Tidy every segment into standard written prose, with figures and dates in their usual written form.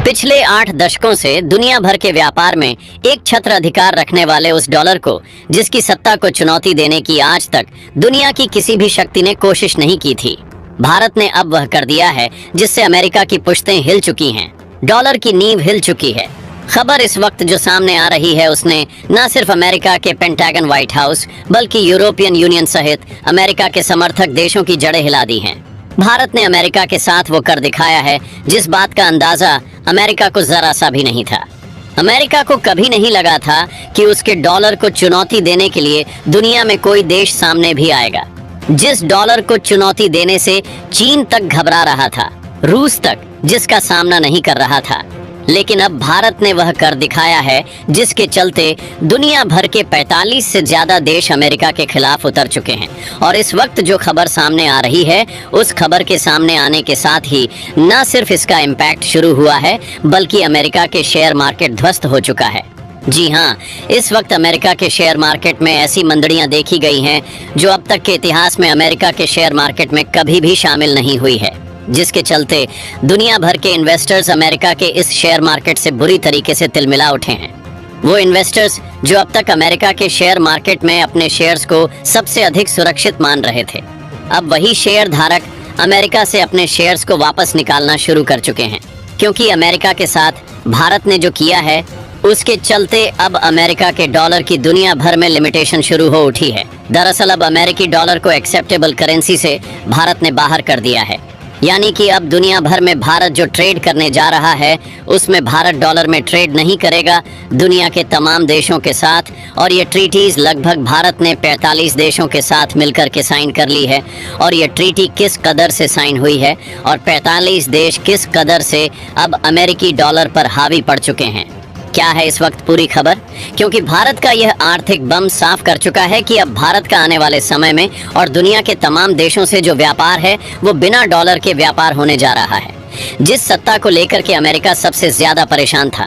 पिछले 8 दशकों से दुनिया भर के व्यापार में एक छत्र अधिकार रखने वाले उस डॉलर को, जिसकी सत्ता को चुनौती देने की आज तक दुनिया की किसी भी शक्ति ने कोशिश नहीं की थी, भारत ने अब वह कर दिया है जिससे अमेरिका की पुश्तें हिल चुकी हैं। डॉलर की नींव हिल चुकी है। खबर इस वक्त जो सामने आ रही है उसने न सिर्फ अमेरिका के पेंटागन व्हाइट हाउस बल्कि यूरोपियन यूनियन सहित अमेरिका के समर्थक देशों की जड़ें हिला दी हैं। भारत ने अमेरिका के साथ वो कर दिखाया है जिस बात का अंदाजा अमेरिका को जरा सा भी नहीं था। अमेरिका को कभी नहीं लगा था कि उसके डॉलर को चुनौती देने के लिए दुनिया में कोई देश सामने भी आएगा। जिस डॉलर को चुनौती देने से चीन तक घबरा रहा था, रूस तक जिसका सामना नहीं कर रहा था, लेकिन अब भारत ने वह कर दिखाया है जिसके चलते दुनिया भर के 45 से ज्यादा देश अमेरिका के खिलाफ उतर चुके हैं। और इस वक्त जो खबर सामने आ रही है, उस खबर के सामने आने के साथ ही न सिर्फ इसका इम्पैक्ट शुरू हुआ है बल्कि अमेरिका के शेयर मार्केट ध्वस्त हो चुका है। जी हाँ, इस वक्त अमेरिका के शेयर मार्केट में ऐसी मंदड़ियां देखी गई हैं जो अब तक के इतिहास में अमेरिका के शेयर मार्केट में कभी भी शामिल नहीं हुई है, जिसके चलते दुनिया भर के इन्वेस्टर्स अमेरिका के इस शेयर मार्केट से बुरी तरीके से तिलमिला उठे हैं। वो इन्वेस्टर्स जो अब तक अमेरिका के शेयर मार्केट में अपने शेयर्स को सबसे अधिक सुरक्षित मान रहे थे, अब वही शेयर धारक अमेरिका से अपने शेयर्स को वापस निकालना शुरू कर चुके हैं, क्योंकि अमेरिका के साथ भारत ने जो किया है उसके चलते अब अमेरिका के डॉलर की दुनिया भर में लिमिटेशन शुरू हो उठी है। दरअसल अब अमेरिकी डॉलर को एक्सेप्टेबल करेंसी से भारत ने बाहर कर दिया है, यानी कि अब दुनिया भर में भारत जो ट्रेड करने जा रहा है उसमें भारत डॉलर में ट्रेड नहीं करेगा दुनिया के तमाम देशों के साथ। और ये ट्रीटीज लगभग भारत ने 45 देशों के साथ मिलकर के साइन कर ली है। और ये ट्रीटी किस कदर से साइन हुई है और 45 देश किस कदर से अब अमेरिकी डॉलर पर हावी पड़ चुके हैं, क्या है इस वक्त पूरी खबर। क्योंकि भारत का यह आर्थिक बम साफ कर चुका है कि अब भारत का आने वाले समय में और दुनिया के तमाम देशों से जो व्यापार है वो बिना डॉलर के व्यापार होने जा रहा है। जिस सत्ता को लेकर के अमेरिका सबसे ज्यादा परेशान था,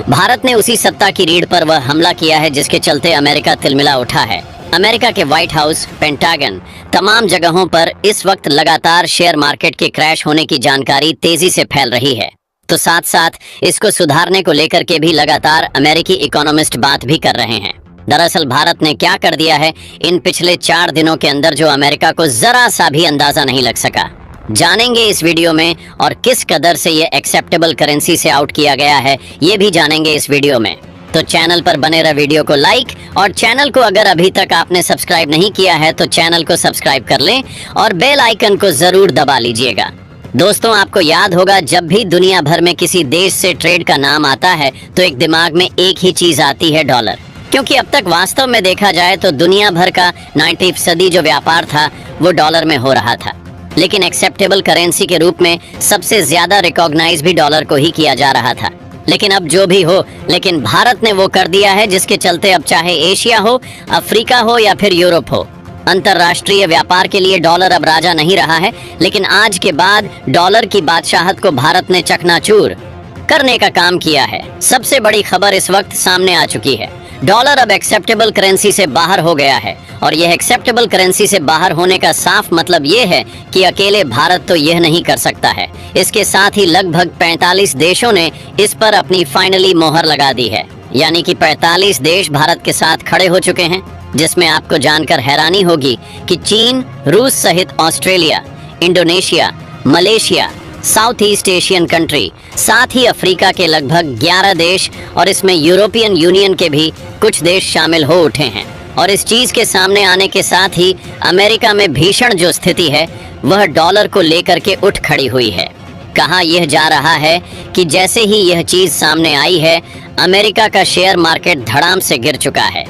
भारत ने उसी सत्ता की रीढ़ पर वह हमला किया है जिसके चलते अमेरिका तिलमिला उठा है। अमेरिका के व्हाइट हाउस, पेंटागन, तमाम जगहों पर इस वक्त लगातार शेयर मार्केट के क्रैश होने की जानकारी तेजी से फैल रही है। तो साथ साथ इसको सुधारने को लेकर के भी लगातार अमेरिकी इकोनॉमिस्ट बात भी कर रहे हैं। दरअसल भारत ने क्या कर दिया है इन पिछले 4 दिनों के अंदर जो अमेरिका को जरा सा भी अंदाजा नहीं लग सका, जानेंगे इस वीडियो में। और किस कदर से ये एक्सेप्टेबल करेंसी से आउट किया गया है ये भी जानेंगे इस वीडियो में। तो चैनल पर बने रह, वीडियो को लाइक, और चैनल को अगर अभी तक आपने सब्सक्राइब नहीं किया है तो चैनल को सब्सक्राइब कर लें और बेल आइकन को जरूर दबा लीजिएगा। दोस्तों, आपको याद होगा जब भी दुनिया भर में किसी देश से ट्रेड का नाम आता है तो एक दिमाग में एक ही चीज आती है, डॉलर। क्योंकि अब तक वास्तव में देखा जाए तो दुनिया भर का 90% जो व्यापार था वो डॉलर में हो रहा था, लेकिन एक्सेप्टेबल करेंसी के रूप में सबसे ज्यादा रिकॉग्नाइज भी डॉलर को ही किया जा रहा था। लेकिन अब जो भी हो, लेकिन भारत ने वो कर दिया है जिसके चलते अब चाहे एशिया हो, अफ्रीका हो या फिर यूरोप हो, अंतरराष्ट्रीय व्यापार के लिए डॉलर अब राजा नहीं रहा है। लेकिन आज के बाद डॉलर की बादशाहत को भारत ने चकनाचूर करने का काम किया है। सबसे बड़ी खबर इस वक्त सामने आ चुकी है, डॉलर अब एक्सेप्टेबल करेंसी से बाहर हो गया है। और यह एक्सेप्टेबल करेंसी से बाहर होने का साफ मतलब ये है कि अकेले भारत तो यह नहीं कर सकता है, इसके साथ ही लगभग 45 देशों ने इस पर अपनी फाइनली मोहर लगा दी है। यानी कि 45 देश भारत के साथ खड़े हो चुके हैं, जिसमें आपको जानकर हैरानी होगी कि चीन, रूस सहित Australia, Indonesia, Malaysia, south east Asian country, साथ ही अफ्रीका के लगभग 11 देश और इसमें यूरोपियन यूनियन के भी कुछ देश शामिल हो उठे हैं। और इस चीज के सामने आने के साथ ही अमेरिका में भीषण जो स्थिति है वह डॉलर को लेकर के उठ खड़ी हुई है। कहा यह जा रहा है कि जैसे ही यह चीज सामने आई है, अमेरिका का शेयर मार्केट धड़ाम से गिर चुका है।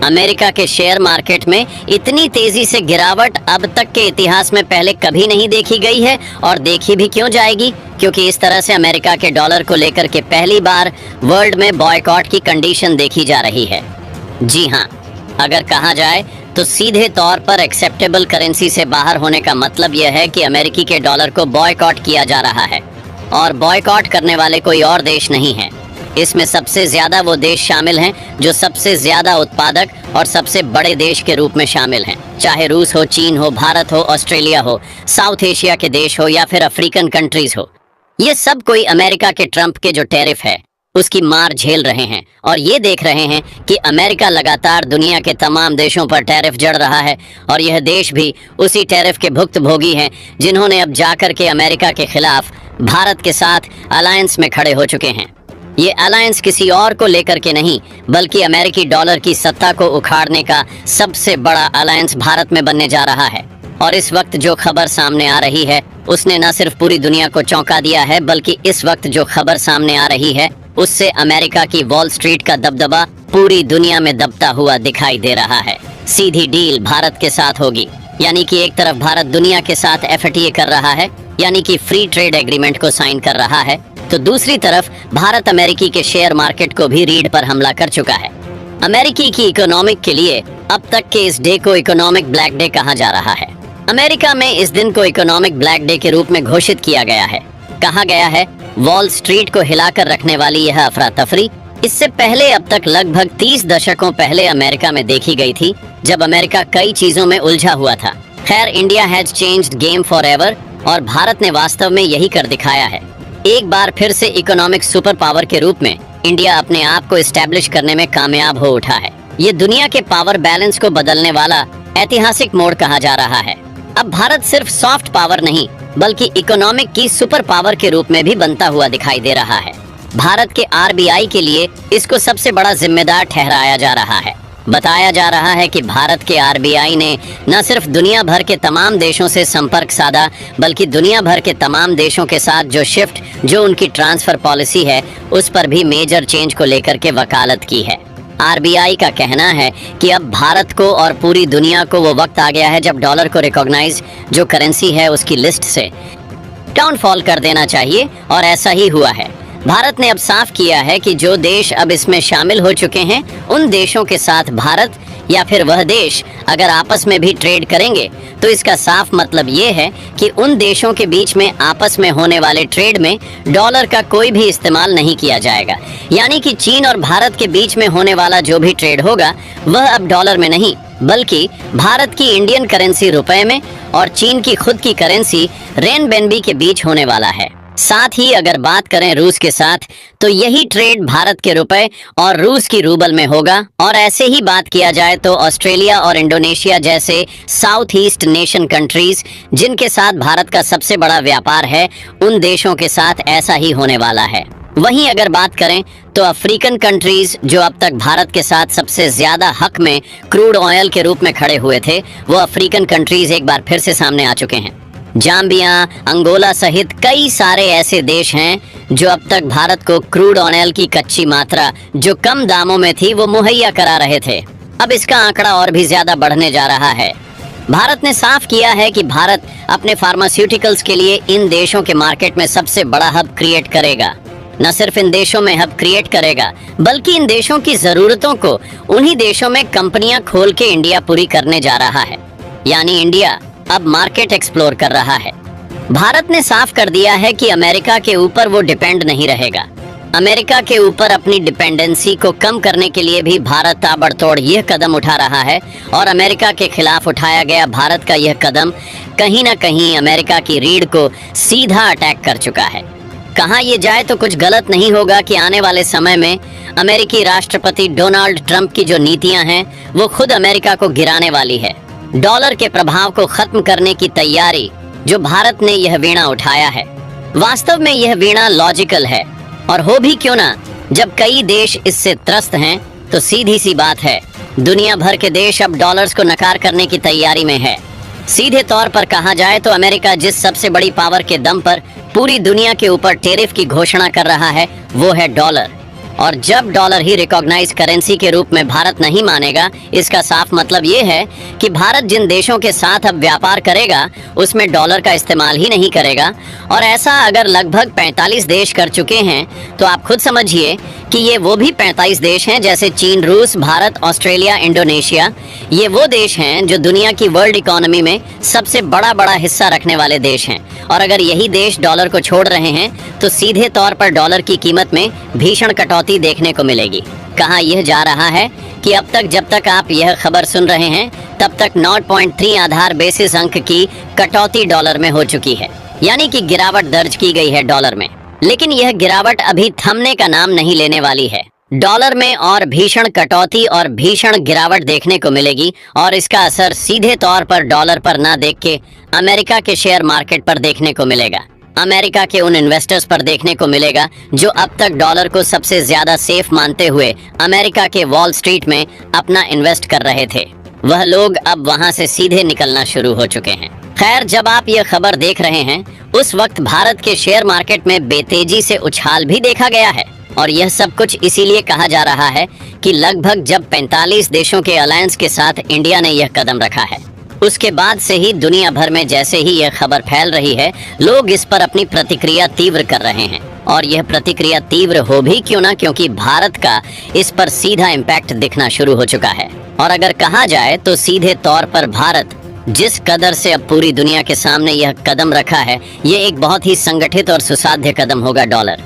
अमेरिका के शेयर मार्केट में इतनी तेजी से गिरावट अब तक के इतिहास में पहले कभी नहीं देखी गई है, और देखी भी क्यों जाएगी, क्योंकि इस तरह से अमेरिका के डॉलर को लेकर के पहली बार वर्ल्ड में बॉयकॉट की कंडीशन देखी जा रही है। जी हाँ, अगर कहा जाए तो सीधे तौर पर एक्सेप्टेबल करेंसी से बाहर होने का मतलब यह है कि अमेरिकी के डॉलर को बॉयकॉट किया जा रहा है। और बॉयकॉट करने वाले कोई और देश नहीं है, इसमें सबसे ज्यादा वो देश शामिल हैं जो सबसे ज्यादा उत्पादक और सबसे बड़े देश के रूप में शामिल हैं, चाहे रूस हो, चीन हो, भारत हो, ऑस्ट्रेलिया हो, साउथ एशिया के देश हो या फिर अफ्रीकन कंट्रीज हो। ये सब कोई अमेरिका के ट्रंप के जो टैरिफ है उसकी मार झेल रहे हैं और ये देख रहे हैं कि अमेरिका लगातार दुनिया के तमाम देशों पर टैरिफ जड़ रहा है और यह देश भी उसी टैरिफ के भुक्तभोगी हैं जिन्होंने अब जाकर के अमेरिका के खिलाफ भारत के साथ अलायंस में खड़े हो चुके हैं। ये अलायंस किसी और को लेकर के नहीं बल्कि अमेरिकी डॉलर की सत्ता को उखाड़ने का सबसे बड़ा अलायंस भारत में बनने जा रहा है। और इस वक्त जो खबर सामने आ रही है उसने न सिर्फ पूरी दुनिया को चौंका दिया है बल्कि इस वक्त जो खबर सामने आ रही है उससे अमेरिका की वॉल स्ट्रीट का दबदबा पूरी दुनिया में दबता हुआ दिखाई दे रहा है। सीधी डील भारत के साथ होगी, यानी कि एक तरफ भारत दुनिया के साथ FTA कर रहा है, यानी कि फ्री ट्रेड एग्रीमेंट को साइन कर रहा है, तो दूसरी तरफ भारत अमेरिकी के शेयर मार्केट को भी रीढ़ पर हमला कर चुका है। अमेरिकी की इकोनॉमिक के लिए अब तक के इस डे को इकोनॉमिक ब्लैक डे कहा जा रहा है। अमेरिका में इस दिन को इकोनॉमिक ब्लैक डे के रूप में घोषित किया गया है। कहा गया है वॉल स्ट्रीट को हिलाकर रखने वाली यह अफरा तफरी इससे पहले अब तक लगभग 30 दशकों पहले अमेरिका में देखी गई थी, जब अमेरिका कई चीजों में उलझा हुआ था। खैर, India has changed game for ever और भारत ने वास्तव में यही कर दिखाया है। एक बार फिर से इकोनॉमिक सुपर पावर के रूप में इंडिया अपने आप को एस्टेब्लिश करने में कामयाब हो उठा है। ये दुनिया के पावर बैलेंस को बदलने वाला ऐतिहासिक मोड़ कहा जा रहा है। अब भारत सिर्फ सॉफ्ट पावर नहीं बल्कि इकोनॉमिक की सुपर पावर के रूप में भी बनता हुआ दिखाई दे रहा है। भारत के RBI के लिए इसको सबसे बड़ा जिम्मेदार ठहराया जा रहा है। बताया जा रहा है कि भारत के RBI ने न सिर्फ दुनिया भर के तमाम देशों से संपर्क साधा बल्कि दुनिया भर के तमाम देशों के साथ जो उनकी ट्रांसफर पॉलिसी है उस पर भी मेजर चेंज को लेकर के वकालत की है। RBI का कहना है कि अब भारत को और पूरी दुनिया को वो वक्त आ गया है जब डॉलर को रिकॉग्नाइज जो करेंसी है उसकी लिस्ट से डाउनफॉल कर देना चाहिए और ऐसा ही हुआ है। भारत ने अब साफ किया है कि जो देश अब इसमें शामिल हो चुके हैं उन देशों के साथ भारत या फिर वह देश अगर आपस में भी ट्रेड करेंगे तो इसका साफ मतलब ये है कि उन देशों के बीच में आपस में होने वाले ट्रेड में डॉलर का कोई भी इस्तेमाल नहीं किया जाएगा। यानी कि चीन और भारत के बीच में होने वाला जो भी ट्रेड होगा वह अब डॉलर में नहीं बल्कि भारत की इंडियन करेंसी रुपए में और चीन की खुद की करेंसी रेनबेनबी के बीच होने वाला है। साथ ही अगर बात करें रूस के साथ तो यही ट्रेड भारत के रुपए और रूस की रूबल में होगा। और ऐसे ही बात किया जाए तो ऑस्ट्रेलिया और इंडोनेशिया जैसे साउथ ईस्ट नेशन कंट्रीज जिनके साथ भारत का सबसे बड़ा व्यापार है उन देशों के साथ ऐसा ही होने वाला है। वहीं अगर बात करें तो अफ्रीकन कंट्रीज जो अब तक भारत के साथ सबसे ज्यादा हक में क्रूड ऑयल के रूप में खड़े हुए थे वो अफ्रीकन कंट्रीज एक बार फिर से सामने आ चुके हैं। जाम्बिया, अंगोला सहित कई सारे ऐसे देश हैं जो अब तक भारत को क्रूड ऑयल की कच्ची मात्रा जो कम दामों में थी वो मुहैया करा रहे थे। अब इसका आंकड़ा और भी ज्यादा बढ़ने जा रहा है। भारत ने साफ किया है कि भारत अपने फार्मास्यूटिकल्स के लिए इन देशों के मार्केट में सबसे बड़ा हब क्रिएट करेगा। न सिर्फ इन देशों में हब क्रिएट करेगा बल्कि इन देशों की जरूरतों को उन्हीं देशों में कंपनियां खोल के इंडिया पूरी करने जा रहा है। यानी इंडिया अब मार्केट एक्सप्लोर कर रहा है। भारत ने साफ कर दिया है कि अमेरिका के ऊपर वो डिपेंड नहीं रहेगा। अमेरिका के ऊपर अपनी डिपेंडेंसी को कम करने के लिए भी भारत ताबड़तोड़ यह कदम उठा रहा है और अमेरिका के खिलाफ उठाया गया भारत का यह कदम कहीं ना कहीं अमेरिका की रीढ़ को सीधा अटैक कर चुका है। कहा यह जाए तो कुछ गलत नहीं होगा कि आने वाले समय में अमेरिकी राष्ट्रपति डोनाल्ड ट्रंप की जो नीतियां हैं वो खुद अमेरिका को गिराने वाली है। डॉलर के प्रभाव को खत्म करने की तैयारी जो भारत ने यह वीणा उठाया है, वास्तव में यह वीणा लॉजिकल है और हो भी क्यों ना, जब कई देश इससे त्रस्त हैं तो सीधी सी बात है दुनिया भर के देश अब डॉलर्स को नकार करने की तैयारी में है। सीधे तौर पर कहा जाए तो अमेरिका जिस सबसे बड़ी पावर के दम पर पूरी दुनिया के ऊपर टैरिफ की घोषणा कर रहा है वो है डॉलर। और जब डॉलर ही रिकॉग्नाइज करेंसी के रूप में भारत नहीं मानेगा इसका साफ मतलब ये है कि भारत जिन देशों के साथ अब व्यापार करेगा उसमें डॉलर का इस्तेमाल ही नहीं करेगा। और ऐसा अगर लगभग 45 देश कर चुके हैं तो आप खुद समझिए कि ये वो भी 45 देश हैं जैसे चीन, रूस, भारत, ऑस्ट्रेलिया, इंडोनेशिया। ये वो देश हैं जो दुनिया की वर्ल्ड इकोनॉमी में सबसे बड़ा हिस्सा रखने वाले देश हैं। और अगर यही देश डॉलर को छोड़ रहे हैं तो सीधे तौर पर डॉलर की कीमत में भीषण कटौती देखने को मिलेगी। कहा यह जा रहा है कि अब तक जब तक आप यह खबर सुन रहे हैं तब तक 9.3 आधार बेसिस अंक की कटौती डॉलर में हो चुकी है। यानी कि गिरावट दर्ज की गई है डॉलर में। लेकिन यह गिरावट अभी थमने का नाम नहीं लेने वाली है। डॉलर में और भीषण कटौती और भीषण गिरावट देखने को मिलेगी और इसका असर सीधे तौर पर डॉलर पर ना देख के अमेरिका के शेयर मार्केट पर देखने को मिलेगा। अमेरिका के उन इन्वेस्टर्स पर देखने को मिलेगा जो अब तक डॉलर को सबसे ज्यादा सेफ मानते हुए अमेरिका के वॉल स्ट्रीट में अपना इन्वेस्ट कर रहे थे। वह लोग अब वहां से सीधे निकलना शुरू हो चुके हैं। खैर, जब आप ये खबर देख रहे हैं उस वक्त भारत के शेयर मार्केट में बेतेजी से उछाल भी देखा गया है और यह सब कुछ इसीलिए कहा जा रहा है कि लगभग जब 45 देशों के अलायंस के साथ इंडिया ने यह कदम रखा है, उसके बाद से ही दुनिया भर में जैसे ही यह खबर फैल रही है, लोग इस पर अपनी प्रतिक्रिया तीव्र कर रहे हैं। और यह प्रतिक्रिया तीव्र हो भी क्यों ना, क्योंकि भारत का इस पर सीधा इम्पैक्ट दिखना शुरू हो चुका है। और अगर कहा जाए तो सीधे तौर पर भारत जिस कदर से अब पूरी दुनिया के सामने यह कदम रखा है, ये एक बहुत ही संगठित और सुसाध्य कदम होगा डॉलर।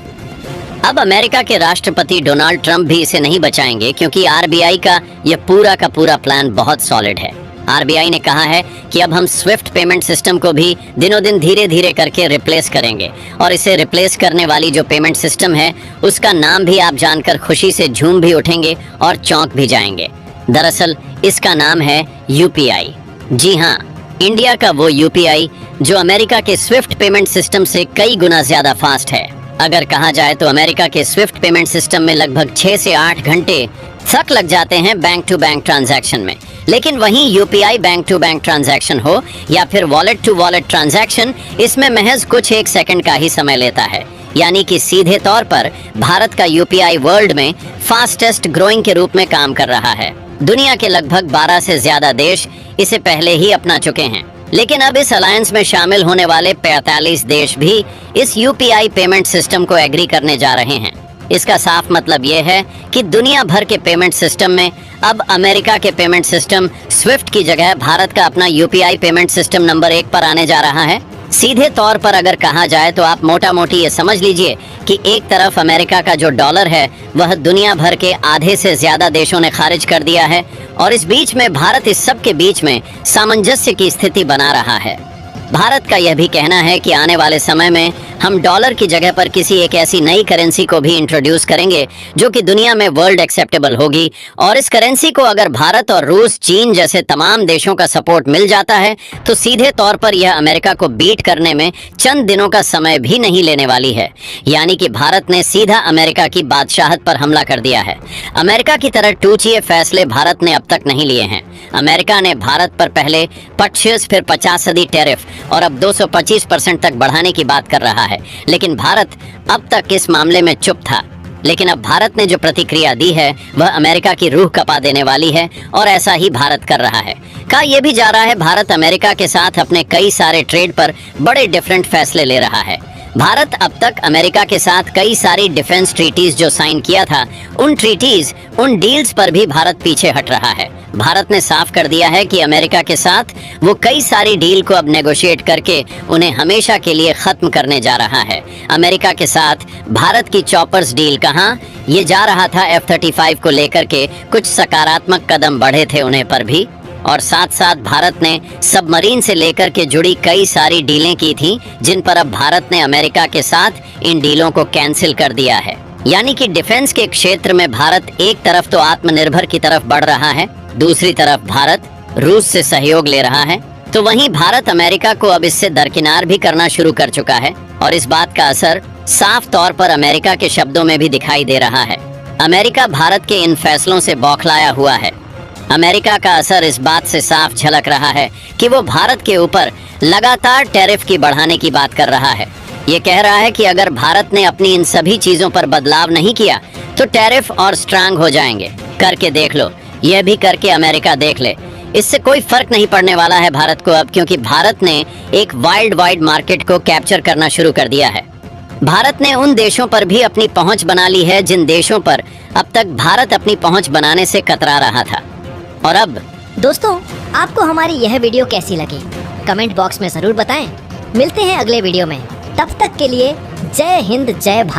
अब अमेरिका के राष्ट्रपति डोनाल्ड ट्रंप भी इसे नहीं बचाएंगे, क्योंकि आरबीआई का यह पूरा का पूरा प्लान बहुत सॉलिड है। आरबीआई ने कहा है कि अब हम स्विफ्ट पेमेंट सिस्टम को भी दिनों दिन धीरे धीरे करके रिप्लेस करेंगे और इसे रिप्लेस करने वाली जो पेमेंट सिस्टम है उसका नाम भी आप जानकर खुशी से झूम भी उठेंगे और चौंक भी जाएंगे। दरअसल इसका नाम है यूपीआई। जी हाँ, इंडिया का वो यूपीआई जो अमेरिका के स्विफ्ट पेमेंट सिस्टम से कई गुना ज्यादा फास्ट है। अगर कहा जाए तो अमेरिका के स्विफ्ट पेमेंट सिस्टम में लगभग 6 से 8 घंटे तक लग जाते हैं बैंक टू बैंक ट्रांजैक्शन में, लेकिन वहीं UPI bank to bank transaction हो या फिर वॉलेट टू वॉलेट ट्रांजैक्शन, इसमें महज कुछ 1 सेकंड का ही समय लेता है। यानी कि सीधे तौर पर भारत का यूपीआई वर्ल्ड में फास्टेस्ट ग्रोइंग के रूप में काम कर रहा है। दुनिया के लगभग 12 से ज्यादा देश इसे पहले ही अपना चुके हैं, लेकिन अब इस अलायंस में शामिल होने वाले 45 देश भी इस यूपीआई पेमेंट सिस्टम को एग्री करने जा रहे हैं। इसका साफ मतलब यह है कि दुनिया भर के पेमेंट सिस्टम में अब अमेरिका के पेमेंट सिस्टम स्विफ्ट की जगह भारत का अपना यूपीआई पेमेंट सिस्टम नंबर 1 पर आने जा रहा है। सीधे तौर पर अगर कहा जाए तो आप मोटा मोटी ये समझ लीजिए कि एक तरफ अमेरिका का जो डॉलर है वह दुनिया भर के आधे से ज्यादा देशों ने खारिज कर दिया है और इस बीच में भारत इस सब के बीच में सामंजस्य की स्थिति बना रहा है। भारत का यह भी कहना है कि आने वाले समय में हम डॉलर की जगह पर किसी एक ऐसी नई करेंसी को भी इंट्रोड्यूस करेंगे जो कि दुनिया में वर्ल्ड एक्सेप्टेबल होगी, और इस करेंसी को अगर भारत और रूस, चीन जैसे तमाम देशों का सपोर्ट मिल जाता है तो सीधे तौर पर यह अमेरिका को बीट करने में चंद दिनों का समय भी नहीं लेने वाली है। यानी कि भारत ने सीधा अमेरिका की बादशाहत पर हमला कर दिया है। अमेरिका की तरह टूचिए फैसले भारत ने अब तक नहीं लिए हैं। अमेरिका ने भारत पर पहले 25 फिर 50% टैरिफ और अब 225% तक बढ़ाने की बात कर रहा है, लेकिन भारत अब तक इस मामले में चुप था। लेकिन अब भारत ने जो प्रतिक्रिया दी है वह अमेरिका की रूह कपा देने वाली है और ऐसा ही भारत कर रहा है। कहा यह भी जा रहा है भारत अमेरिका के साथ अपने कई सारे ट्रेड पर बड़े डिफरेंट फैसले ले रहा है। भारत अब तक अमेरिका के साथ कई सारी डिफेंस ट्रीटीज जो साइन किया था, उन ट्रीटीज, उन डील्स पर भी भारत पीछे हट रहा है। भारत ने साफ कर दिया है कि अमेरिका के साथ वो कई सारी डील को अब नेगोशिएट करके उन्हें हमेशा के लिए खत्म करने जा रहा है। अमेरिका के साथ भारत की चॉपर्स डील कहाँ, ये जा रहा था F-35 को लेकर के कुछ सकारात्मक कदम बढ़े थे उन्हें पर भी, और साथ साथ भारत ने सबमरीन से लेकर के जुड़ी कई सारी डीलें की थी जिन पर अब भारत ने अमेरिका के साथ इन डीलों को कैंसिल कर दिया है। यानी कि डिफेंस के क्षेत्र में भारत एक तरफ तो आत्मनिर्भर की तरफ बढ़ रहा है, दूसरी तरफ भारत रूस से सहयोग ले रहा है, तो वहीं भारत अमेरिका को अब इससे दरकिनार भी करना शुरू कर चुका है। और इस बात का असर साफ तौर पर अमेरिका के शब्दों में भी दिखाई दे रहा है। अमेरिका भारत के इन फैसलों से बौखलाया हुआ है। अमेरिका का असर इस बात से साफ झलक रहा है कि वो भारत के ऊपर लगातार टैरिफ की बढ़ाने की बात कर रहा है। ये कह रहा है कि अगर भारत ने अपनी इन सभी चीजों पर बदलाव नहीं किया तो टैरिफ और स्ट्रांग हो जाएंगे। करके देख लो, यह भी करके अमेरिका देख ले, इससे कोई फर्क नहीं पड़ने वाला है भारत को अब, क्योंकि भारत ने एक वर्ल्ड वाइड मार्केट को कैप्चर करना शुरू कर दिया है। भारत ने उन देशों पर भी अपनी पहुंच बना ली है जिन देशों पर अब तक भारत अपनी पहुंच बनाने से कतरा रहा था। और अब दोस्तों, आपको हमारी यह वीडियो कैसी लगी कमेंट बॉक्स में जरूर बताएं। मिलते हैं अगले वीडियो में, तब तक के लिए जय हिंद, जय भारत।